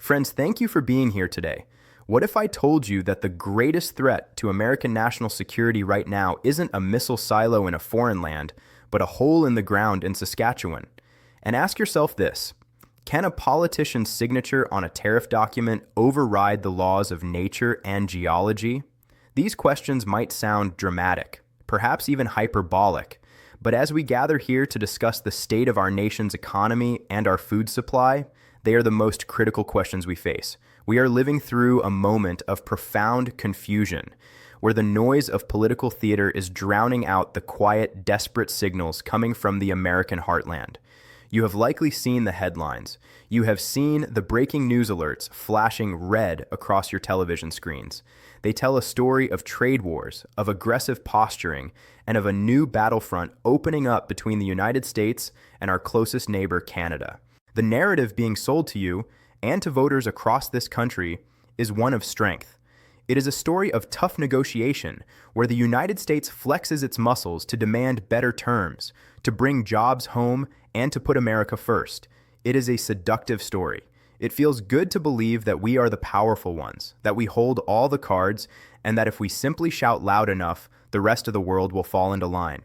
Friends, thank you for being here today. What if I told you that the greatest threat to American national security right now isn't a missile silo in a foreign land, but a hole in the ground in Saskatchewan? And ask yourself this: can a politician's signature on a tariff document override the laws of nature and geology? These questions might sound dramatic, perhaps even hyperbolic, but as we gather here to discuss the state of our nation's economy and our food supply, they are the most critical questions we face. We are living through a moment of profound confusion, where the noise of political theater is drowning out the quiet, desperate signals coming from the American heartland. You have likely seen the headlines. You have seen the breaking news alerts flashing red across your television screens. They tell a story of trade wars, of aggressive posturing, and of a new battlefront opening up between the United States and our closest neighbor, Canada. The narrative being sold to you and to voters across this country is one of strength. It is a story of tough negotiation, where the United States flexes its muscles to demand better terms, to bring jobs home, and to put America first. It is a seductive story. It feels good to believe that we are the powerful ones, that we hold all the cards, and that if we simply shout loud enough, the rest of the world will fall into line.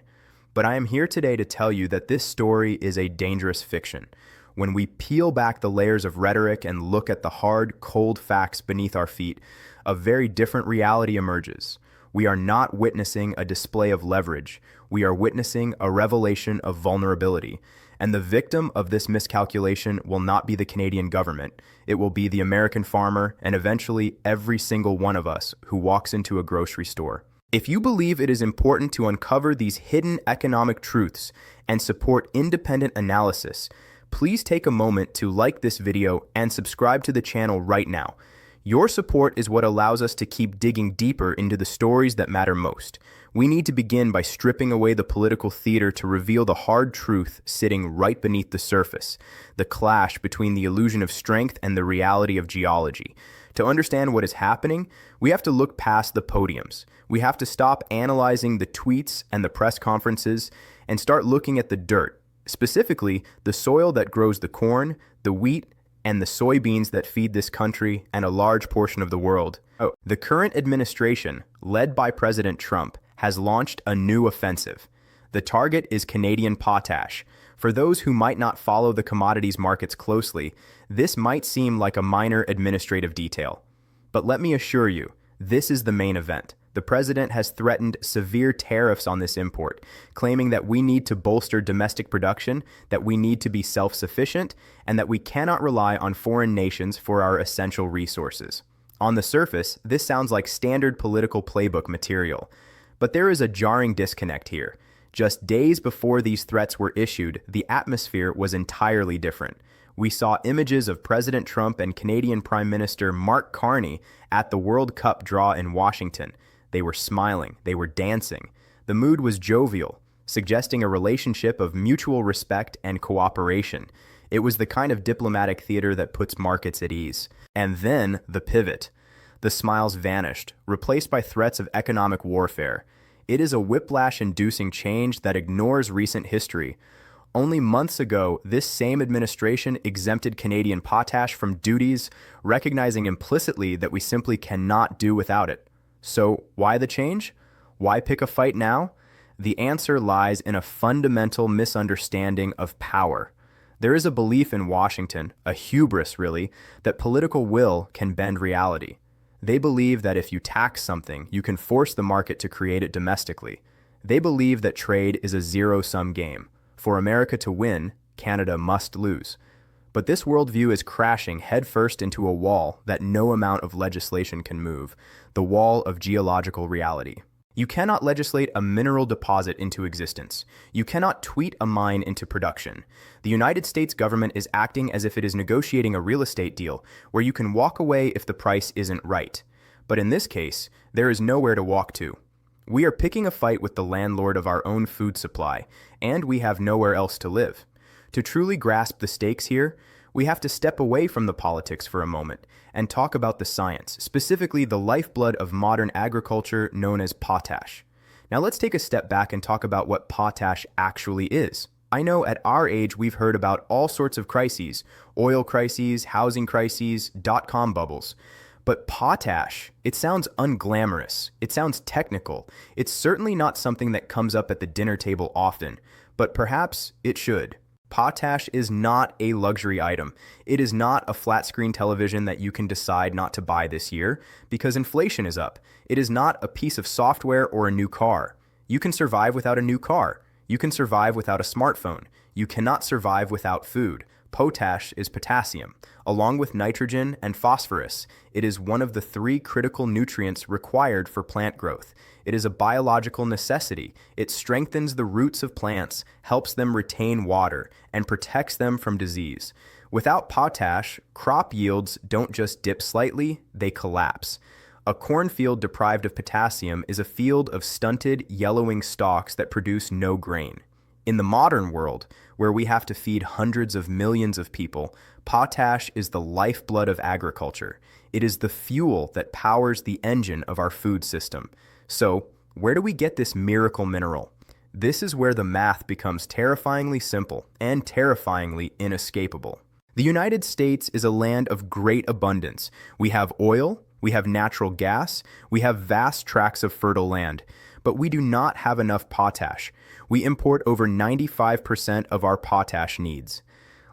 But I am here today to tell you that this story is a dangerous fiction. When we peel back the layers of rhetoric and look at the hard, cold facts beneath our feet, a very different reality emerges. We are not witnessing a display of leverage. We are witnessing a revelation of vulnerability. And the victim of this miscalculation will not be the Canadian government. It will be the American farmer and eventually every single one of us who walks into a grocery store. If you believe it is important to uncover these hidden economic truths and support independent analysis, please take a moment to like this video and subscribe to the channel right now. Your support is what allows us to keep digging deeper into the stories that matter most. We need to begin by stripping away the political theater to reveal the hard truth sitting right beneath the surface, the clash between the illusion of strength and the reality of geology. To understand what is happening, we have to look past the podiums. We have to stop analyzing the tweets and the press conferences and start looking at the dirt, specifically the soil that grows the corn, the wheat, and the soybeans that feed this country and a large portion of the world. The current administration, led by President Trump, has launched a new offensive. The target is Canadian potash. For those who might not follow the commodities markets closely, this might seem like a minor administrative detail. But let me assure you, this is the main event. The president has threatened severe tariffs on this import, claiming that we need to bolster domestic production, that we need to be self-sufficient, and that we cannot rely on foreign nations for our essential resources. On the surface, this sounds like standard political playbook material. But there is a jarring disconnect here. Just days before these threats were issued, the atmosphere was entirely different. We saw images of President Trump and Canadian Prime Minister Mark Carney at the World Cup draw in Washington. They were smiling, they were dancing. The mood was jovial, suggesting a relationship of mutual respect and cooperation. It was the kind of diplomatic theater that puts markets at ease. And then the pivot. The smiles vanished, replaced by threats of economic warfare. It is a whiplash-inducing change that ignores recent history. Only months ago, this same administration exempted Canadian potash from duties, recognizing implicitly that we simply cannot do without it. So why the change? Why pick a fight now? The answer lies in a fundamental misunderstanding of power. There is a belief in Washington, a hubris really, that political will can bend reality. They believe that if you tax something, you can force the market to create it domestically. They believe that trade is a zero-sum game. For America to win, Canada must lose. But this worldview is crashing headfirst into a wall that no amount of legislation can move, the wall of geological reality. You cannot legislate a mineral deposit into existence. You cannot tweet a mine into production. The United States government is acting as if it is negotiating a real estate deal where you can walk away if the price isn't right. But in this case, there is nowhere to walk to. We are picking a fight with the landlord of our own food supply, and we have nowhere else to live. To truly grasp the stakes here, we have to step away from the politics for a moment and talk about the science, specifically the lifeblood of modern agriculture known as potash. Now let's take a step back and talk about what potash actually is. I know at our age we've heard about all sorts of crises, oil crises, housing crises, dot-com bubbles. But potash, it sounds unglamorous. It sounds technical. It's certainly not something that comes up at the dinner table often, but perhaps it should. Potash is not a luxury item. It is not a flat screen television that you can decide not to buy this year because inflation is up. It is not a piece of software or a new car. You can survive without a new car. You can survive without a smartphone. You cannot survive without food. Potash is potassium. Along with nitrogen and phosphorus, it is one of the 3 critical nutrients required for plant growth. It is a biological necessity. It strengthens the roots of plants, helps them retain water, and protects them from disease. Without potash, crop yields don't just dip slightly, they collapse. A cornfield deprived of potassium is a field of stunted, yellowing stalks that produce no grain. In the modern world, where we have to feed hundreds of millions of people, potash is the lifeblood of agriculture. It is the fuel that powers the engine of our food system. So, where do we get this miracle mineral? This is where the math becomes terrifyingly simple and terrifyingly inescapable. The United States is a land of great abundance. We have oil, we have natural gas, we have vast tracts of fertile land, but we do not have enough potash. We import over 95% of our potash needs.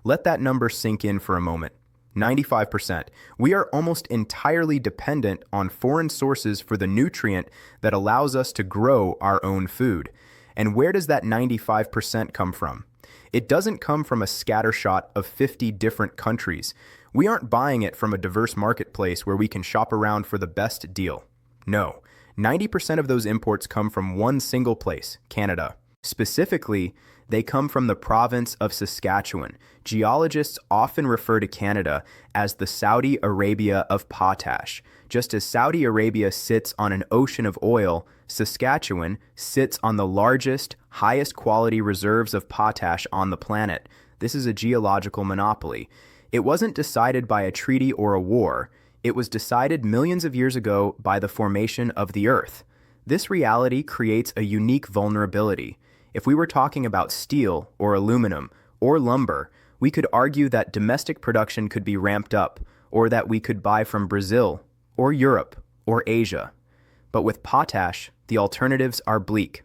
Let that number sink in for a moment. 95%. We are almost entirely dependent on foreign sources for the nutrient that allows us to grow our own food. And where does that 95% come from? It doesn't come from a scattershot of 50 different countries. We aren't buying it from a diverse marketplace where we can shop around for the best deal. No, 90% of those imports come from one single place, Canada. Specifically, they come from the province of Saskatchewan. Geologists often refer to Canada as the Saudi Arabia of potash. Just as Saudi Arabia sits on an ocean of oil, Saskatchewan sits on the largest, highest quality reserves of potash on the planet. This is a geological monopoly. It wasn't decided by a treaty or a war. It was decided millions of years ago by the formation of the Earth. This reality creates a unique vulnerability. If we were talking about steel or aluminum or lumber, we could argue that domestic production could be ramped up or that we could buy from Brazil or Europe or Asia. But with potash, the alternatives are bleak.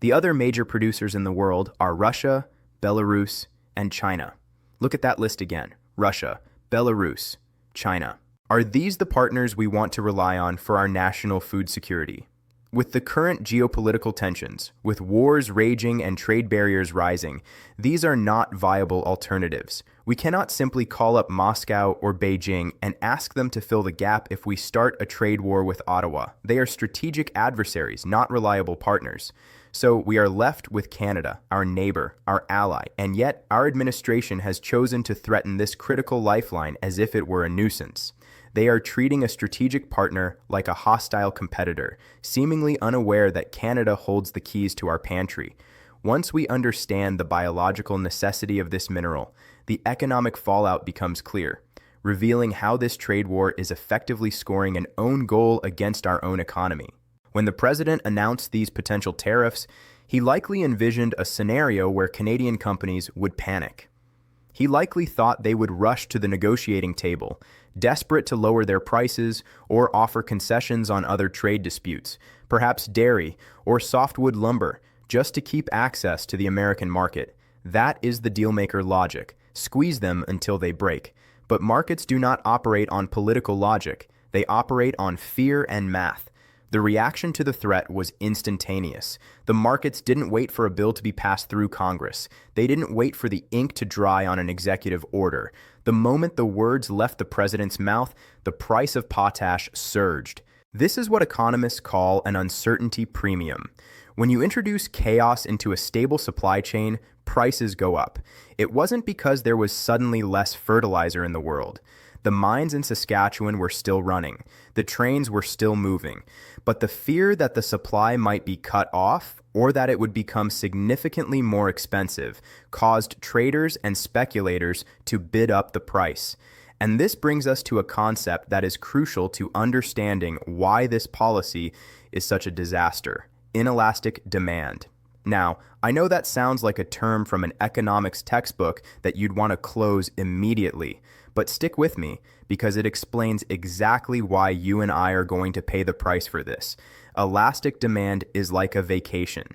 The other major producers in the world are Russia, Belarus, and China. Look at that list again. Russia, Belarus, China. Are these the partners we want to rely on for our national food security? With the current geopolitical tensions, with wars raging and trade barriers rising, these are not viable alternatives. We cannot simply call up Moscow or Beijing and ask them to fill the gap if we start a trade war with Ottawa. They are strategic adversaries, not reliable partners. So we are left with Canada, our neighbor, our ally, and yet our administration has chosen to threaten this critical lifeline as if it were a nuisance. They are treating a strategic partner like a hostile competitor, seemingly unaware that Canada holds the keys to our pantry. Once we understand the biological necessity of this mineral, the economic fallout becomes clear, revealing how this trade war is effectively scoring an own goal against our own economy. When the president announced these potential tariffs, he likely envisioned a scenario where Canadian companies would panic. He likely thought they would rush to the negotiating table, desperate to lower their prices or offer concessions on other trade disputes, perhaps dairy or softwood lumber, just to keep access to the American market. That is the dealmaker logic. Squeeze them until they break. But markets do not operate on political logic. They operate on fear and math. The reaction to the threat was instantaneous. The markets didn't wait for a bill to be passed through Congress. They didn't wait for the ink to dry on an executive order. The moment the words left the president's mouth, the price of potash surged. This is what economists call an uncertainty premium. When you introduce chaos into a stable supply chain, prices go up. It wasn't because there was suddenly less fertilizer in the world. The mines in Saskatchewan were still running. The trains were still moving. But the fear that the supply might be cut off or that it would become significantly more expensive caused traders and speculators to bid up the price. And this brings us to a concept that is crucial to understanding why this policy is such a disaster: inelastic demand. Now, I know that sounds like a term from an economics textbook that you'd want to close immediately, but stick with me because it explains exactly why you and I are going to pay the price for this. Elastic demand is like a vacation.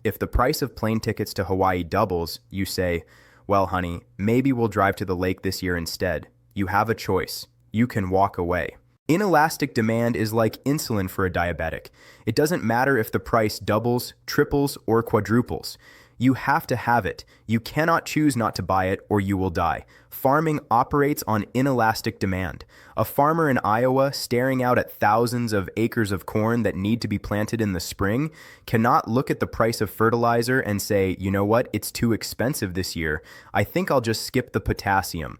If the price of plane tickets to Hawaii doubles, you say, well, honey, maybe we'll drive to the lake this year instead. You have a choice. You can walk away. Inelastic demand is like insulin for a diabetic. It doesn't matter if the price doubles, triples, or quadruples. You have to have it. You cannot choose not to buy it or you will die. Farming operates on inelastic demand. A farmer in Iowa staring out at thousands of acres of corn that need to be planted in the spring cannot look at the price of fertilizer and say, you know what, it's too expensive this year. I think I'll just skip the potassium.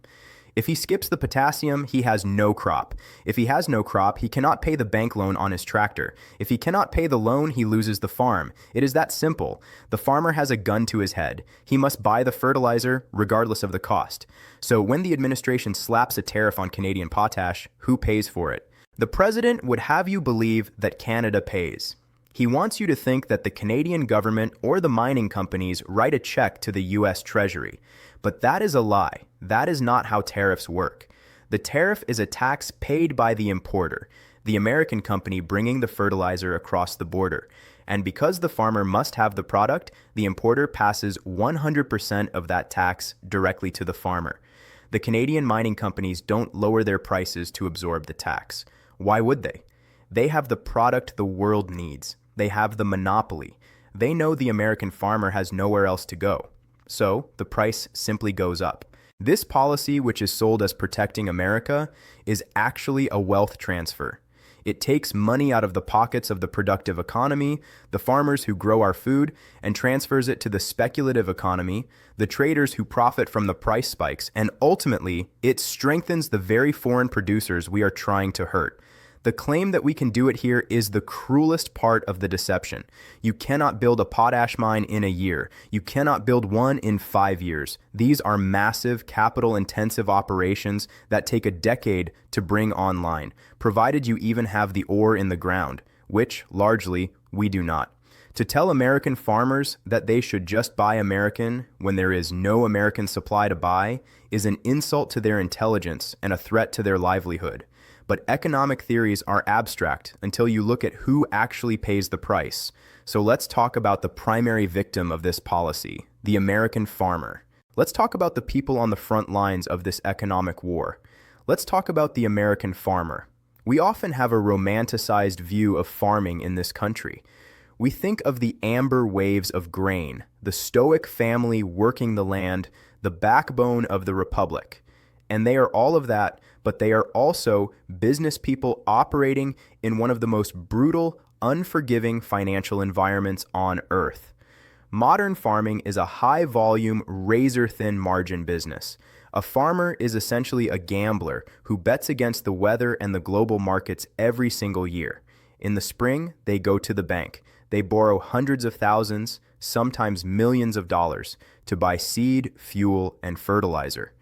If he skips the potassium, he has no crop. If he has no crop, he cannot pay the bank loan on his tractor. If he cannot pay the loan, he loses the farm. It is that simple. The farmer has a gun to his head. He must buy the fertilizer regardless of the cost. So when the administration slaps a tariff on Canadian potash, who pays for it? The president would have you believe that Canada pays. He wants you to think that the Canadian government or the mining companies write a check to the U.S. Treasury. But that is a lie. That is not how tariffs work. The tariff is a tax paid by the importer, the American company bringing the fertilizer across the border. And because the farmer must have the product, the importer passes 100% of that tax directly to the farmer. The Canadian mining companies don't lower their prices to absorb the tax. Why would they? They have the product the world needs. They have the monopoly. They know the American farmer has nowhere else to go. So the price simply goes up. This policy, which is sold as protecting America, is actually a wealth transfer. It takes money out of the pockets of the productive economy, the farmers who grow our food, and transfers it to the speculative economy, the traders who profit from the price spikes, and ultimately, it strengthens the very foreign producers we are trying to hurt. The claim that we can do it here is the cruelest part of the deception. You cannot build a potash mine in a year. You cannot build one in 5 years. These are massive, capital-intensive operations that take a decade to bring online, provided you even have the ore in the ground, which, largely, we do not. To tell American farmers that they should just buy American when there is no American supply to buy is an insult to their intelligence and a threat to their livelihood. But economic theories are abstract until you look at who actually pays the price. So let's talk about the primary victim of this policy, the American farmer. Let's talk about the people on the front lines of this economic war. Let's talk about the American farmer. We often have a romanticized view of farming in this country. We think of the amber waves of grain, the stoic family working the land, the backbone of the republic. And they are all of that, but they are also business people operating in one of the most brutal, unforgiving financial environments on earth. Modern farming is a high-volume, razor-thin margin business. A farmer is essentially a gambler who bets against the weather and the global markets every single year. In the spring, they go to the bank. They borrow hundreds of thousands, sometimes millions of dollars, to buy seed, fuel, and fertilizer.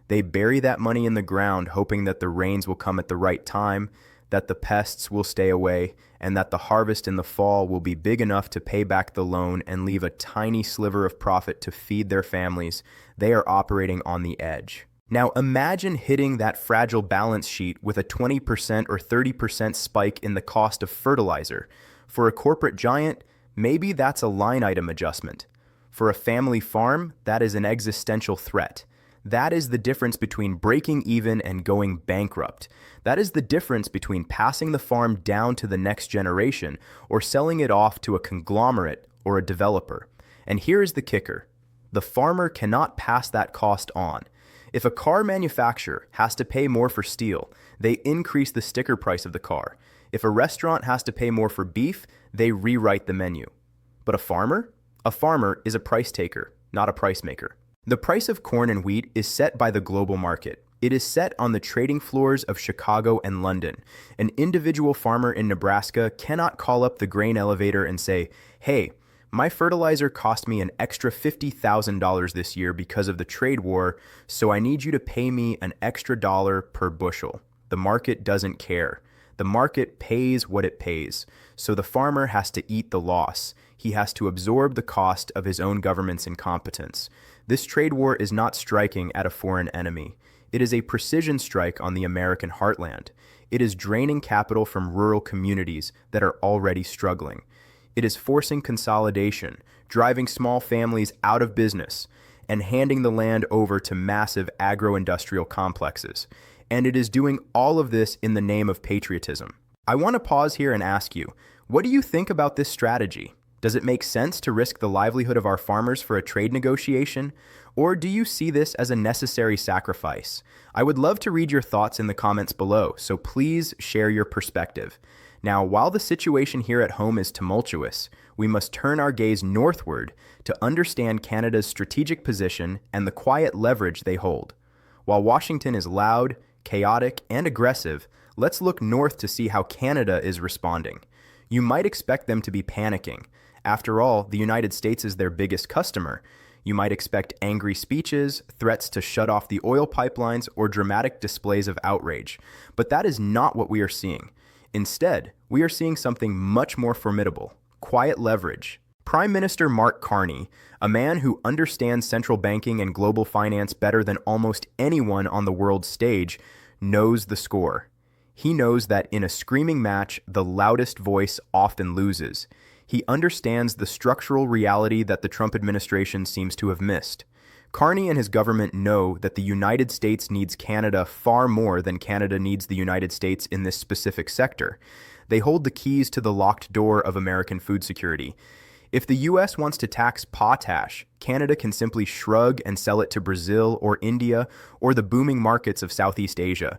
They bury that money in the ground, hoping that the rains will come at the right time, that the pests will stay away, and that the harvest in the fall will be big enough to pay back the loan and leave a tiny sliver of profit to feed their families. They are operating on the edge. Now imagine hitting that fragile balance sheet with a 20% or 30% spike in the cost of fertilizer. For a corporate giant, maybe that's a line item adjustment. For a family farm, that is an existential threat. That is the difference between breaking even and going bankrupt. That is the difference between passing the farm down to the next generation or selling it off to a conglomerate or a developer. And here is the kicker. The farmer cannot pass that cost on. If a car manufacturer has to pay more for steel, they increase the sticker price of the car. If a restaurant has to pay more for beef, they rewrite the menu. But a farmer? A farmer is a price taker, not a price maker. The price of corn and wheat is set by the global market. It is set on the trading floors of Chicago and London. An individual farmer in Nebraska cannot call up the grain elevator and say, hey, my fertilizer cost me an extra $50,000 this year because of the trade war, so I need you to pay me an extra dollar per bushel. The market doesn't care. The market pays what it pays, so the farmer has to eat the loss. he has to absorb the cost of his own government's incompetence. This trade war is not striking at a foreign enemy. It is a precision strike on the American heartland. It is draining capital from rural communities that are already struggling. It is forcing consolidation, driving small families out of business, and handing the land over to massive agro-industrial complexes. And it is doing all of this in the name of patriotism. I want to pause here and ask you, what do you think about this strategy? Does it make sense to risk the livelihood of our farmers for a trade negotiation? Or do you see this as a necessary sacrifice? I would love to read your thoughts in the comments below, so please share your perspective. Now, while the situation here at home is tumultuous, we must turn our gaze northward to understand Canada's strategic position and the quiet leverage they hold. While Washington is loud, chaotic, and aggressive, let's look north to see how Canada is responding. You might expect them to be panicking. After all, the United States is their biggest customer. You might expect angry speeches, threats to shut off the oil pipelines, or dramatic displays of outrage. But that is not what we are seeing. Instead, we are seeing something much more formidable: quiet leverage. Prime Minister Mark Carney, a man who understands central banking and global finance better than almost anyone on the world stage, knows the score. He knows that in a screaming match, the loudest voice often loses. He understands the structural reality that the Trump administration seems to have missed. Carney and his government know that the United States needs Canada far more than Canada needs the United States in this specific sector. They hold the keys to the locked door of American food security. If the U.S. wants to tax potash, Canada can simply shrug and sell it to Brazil or India or the booming markets of Southeast Asia.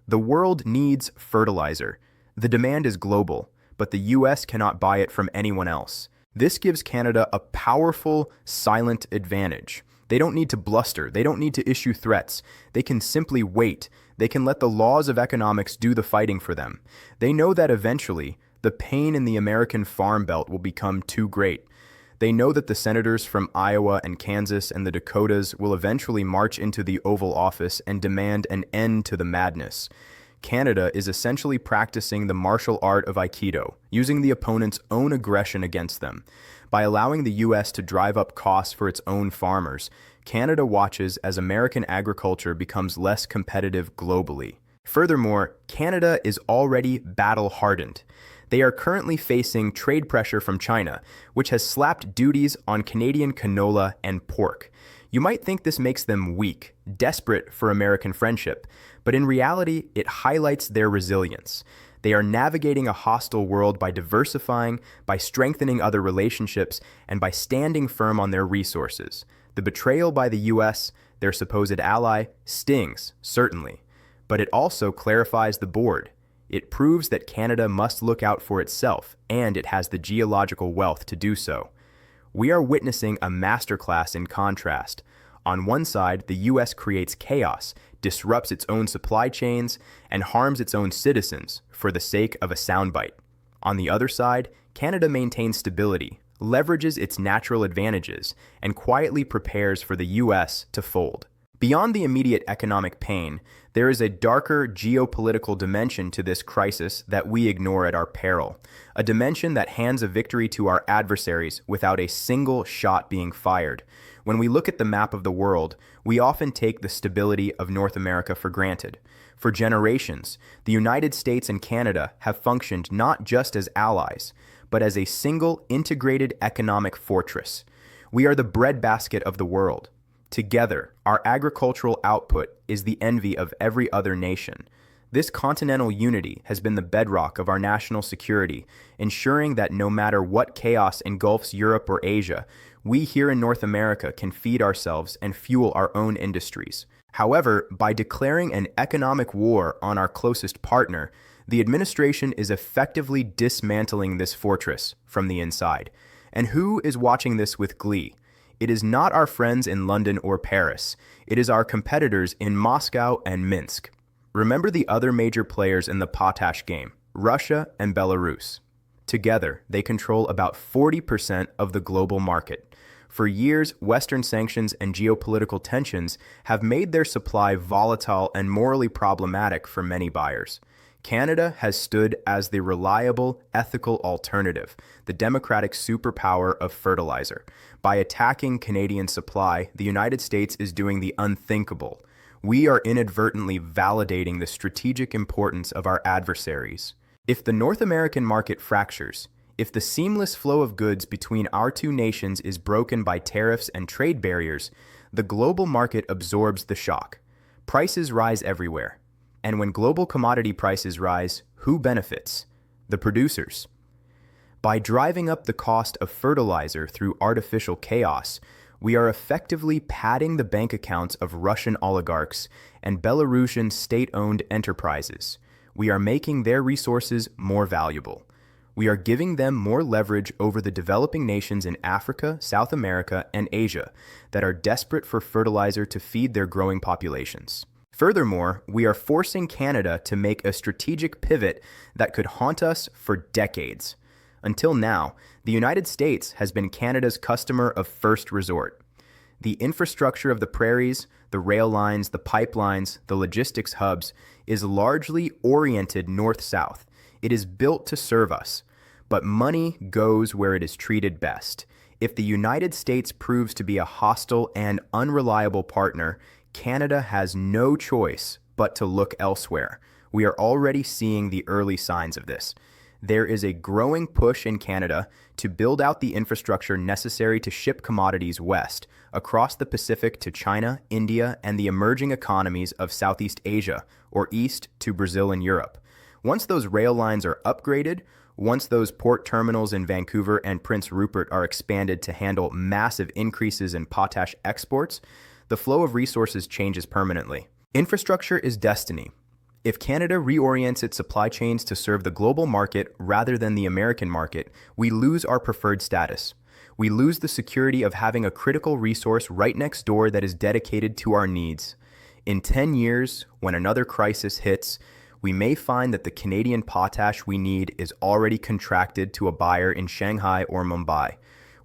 The world needs fertilizer. The demand is global, but the U.S. cannot buy it from anyone else. This gives Canada a powerful, silent advantage. They don't need to bluster. They don't need to issue threats. They can simply wait. They can let the laws of economics do the fighting for them. They know that eventually, the pain in the American farm belt will become too great. They know that the senators from Iowa and Kansas and the Dakotas will eventually march into the Oval Office and demand an end to the madness. Canada is essentially practicing the martial art of Aikido, using the opponent's own aggression against them. By allowing the U.S. to drive up costs for its own farmers, Canada watches as American agriculture becomes less competitive globally. Furthermore, Canada is already battle-hardened. They are currently facing trade pressure from China, which has slapped duties on Canadian canola and pork. You might think this makes them weak, desperate for American friendship, but in reality, it highlights their resilience. They are navigating a hostile world by diversifying, by strengthening other relationships, and by standing firm on their resources. The betrayal by the U.S., their supposed ally, stings, certainly, but it also clarifies the board. It proves that Canada must look out for itself, and it has the geological wealth to do so. We are witnessing a masterclass in contrast. On one side, the U.S. creates chaos, disrupts its own supply chains, and harms its own citizens for the sake of a soundbite. On the other side, Canada maintains stability, leverages its natural advantages, and quietly prepares for the U.S. to fold. Beyond the immediate economic pain, there is a darker geopolitical dimension to this crisis that we ignore at our peril, a dimension that hands a victory to our adversaries without a single shot being fired. When we look at the map of the world, we often take the stability of North America for granted. For generations, the United States and Canada have functioned not just as allies, but as a single integrated economic fortress. We are the breadbasket of the world. Together, our agricultural output is the envy of every other nation. This continental unity has been the bedrock of our national security, ensuring that no matter what chaos engulfs Europe or Asia, we here in North America can feed ourselves and fuel our own industries. However, by declaring an economic war on our closest partner, the administration is effectively dismantling this fortress from the inside. And who is watching this with glee? It is not our friends in London or Paris. It is our competitors in Moscow and Minsk. Remember the other major players in the potash game, Russia and Belarus. Together, they control about 40% of the global market. For years, Western sanctions and geopolitical tensions have made their supply volatile and morally problematic for many buyers. Canada has stood as the reliable, ethical alternative, the democratic superpower of fertilizer. By attacking Canadian supply, the United States is doing the unthinkable. We are inadvertently validating the strategic importance of our adversaries. If the North American market fractures, if the seamless flow of goods between our two nations is broken by tariffs and trade barriers, the global market absorbs the shock. Prices rise everywhere. And when global commodity prices rise, who benefits? The producers. By driving up the cost of fertilizer through artificial chaos, we are effectively padding the bank accounts of Russian oligarchs and Belarusian state-owned enterprises. We are making their resources more valuable. We are giving them more leverage over the developing nations in Africa, South America, and Asia that are desperate for fertilizer to feed their growing populations. Furthermore, we are forcing Canada to make a strategic pivot that could haunt us for decades. Until now, the United States has been Canada's customer of first resort. The infrastructure of the prairies, the rail lines, the pipelines, the logistics hubs is largely oriented north-south. It is built to serve us, but money goes where it is treated best. If the United States proves to be a hostile and unreliable partner, Canada has no choice but to look elsewhere. We are already seeing the early signs of this. There is a growing push in Canada to build out the infrastructure necessary to ship commodities west, across the Pacific to China, India, and the emerging economies of Southeast Asia, or east to Brazil and Europe. Once those rail lines are upgraded, once those port terminals in Vancouver and Prince Rupert are expanded to handle massive increases in potash exports, the flow of resources changes permanently. Infrastructure is destiny. If Canada reorients its supply chains to serve the global market rather than the American market, we lose our preferred status. We lose the security of having a critical resource right next door that is dedicated to our needs. In 10 years, when another crisis hits, we may find that the Canadian potash we need is already contracted to a buyer in Shanghai or Mumbai.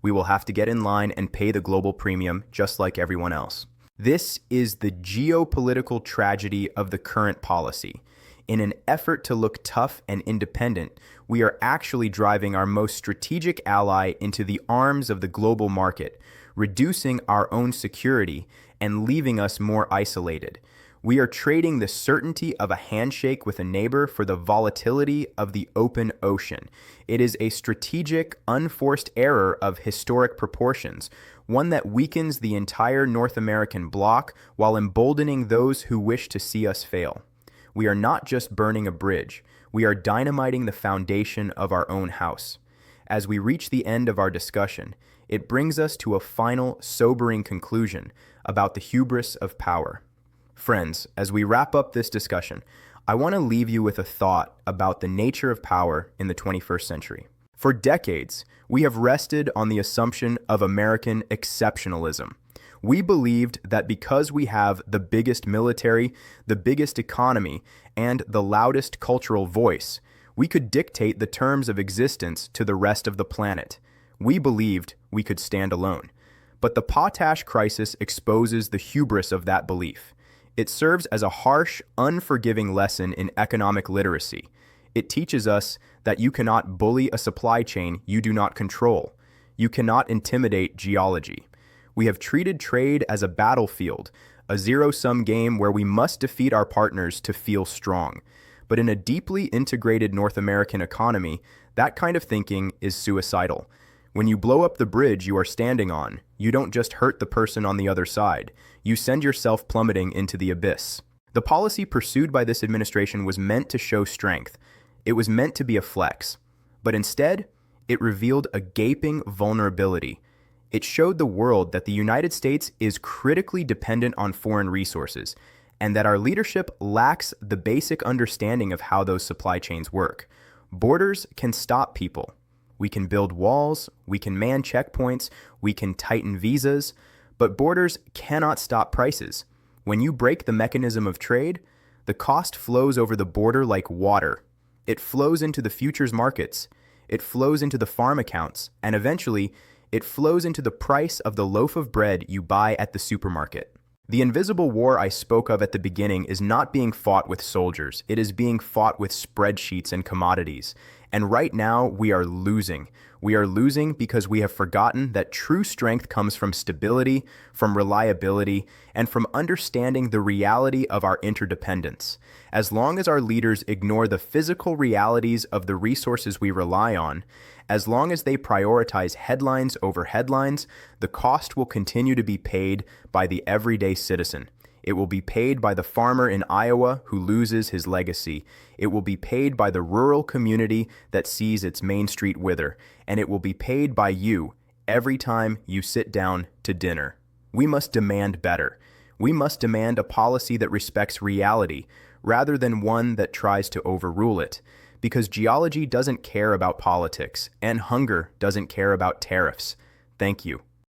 We will have to get in line and pay the global premium just like everyone else. This is the geopolitical tragedy of the current policy. In an effort to look tough and independent, we are actually driving our most strategic ally into the arms of the global market, reducing our own security and leaving us more isolated. We are trading the certainty of a handshake with a neighbor for the volatility of the open ocean. It is a strategic, unforced error of historic proportions, one that weakens the entire North American bloc while emboldening those who wish to see us fail. We are not just burning a bridge, we are dynamiting the foundation of our own house. As we reach the end of our discussion, it brings us to a final, sobering conclusion about the hubris of power. Friends, as we wrap up this discussion, I want to leave you with a thought about the nature of power in the 21st century. For decades, we have rested on the assumption of American exceptionalism. We believed that because we have the biggest military, the biggest economy, and the loudest cultural voice, we could dictate the terms of existence to the rest of the planet. We believed we could stand alone. But the potash crisis exposes the hubris of that belief. It serves as a harsh, unforgiving lesson in economic literacy. It teaches us that you cannot bully a supply chain you do not control. You cannot intimidate geology. We have treated trade as a battlefield, a zero-sum game where we must defeat our partners to feel strong. But in a deeply integrated North American economy, that kind of thinking is suicidal. When you blow up the bridge you are standing on, you don't just hurt the person on the other side. You send yourself plummeting into the abyss. The policy pursued by this administration was meant to show strength. It was meant to be a flex. But instead, it revealed a gaping vulnerability. It showed the world that the United States is critically dependent on foreign resources, and that our leadership lacks the basic understanding of how those supply chains work. Borders can stop people. We can build walls, we can man checkpoints, we can tighten visas, but borders cannot stop prices. When you break the mechanism of trade, the cost flows over the border like water. It flows into the futures markets, it flows into the farm accounts, and eventually, it flows into the price of the loaf of bread you buy at the supermarket. The invisible war I spoke of at the beginning is not being fought with soldiers. It is being fought with spreadsheets and commodities. And right now, we are losing. We are losing because we have forgotten that true strength comes from stability, from reliability, and from understanding the reality of our interdependence. As long as our leaders ignore the physical realities of the resources we rely on, as long as they prioritize headlines over headlines, the cost will continue to be paid by the everyday citizen. It will be paid by the farmer in Iowa who loses his legacy. It will be paid by the rural community that sees its main street wither. And it will be paid by you every time you sit down to dinner. We must demand better. We must demand a policy that respects reality, rather than one that tries to overrule it. Because geology doesn't care about politics, and hunger doesn't care about tariffs. Thank you.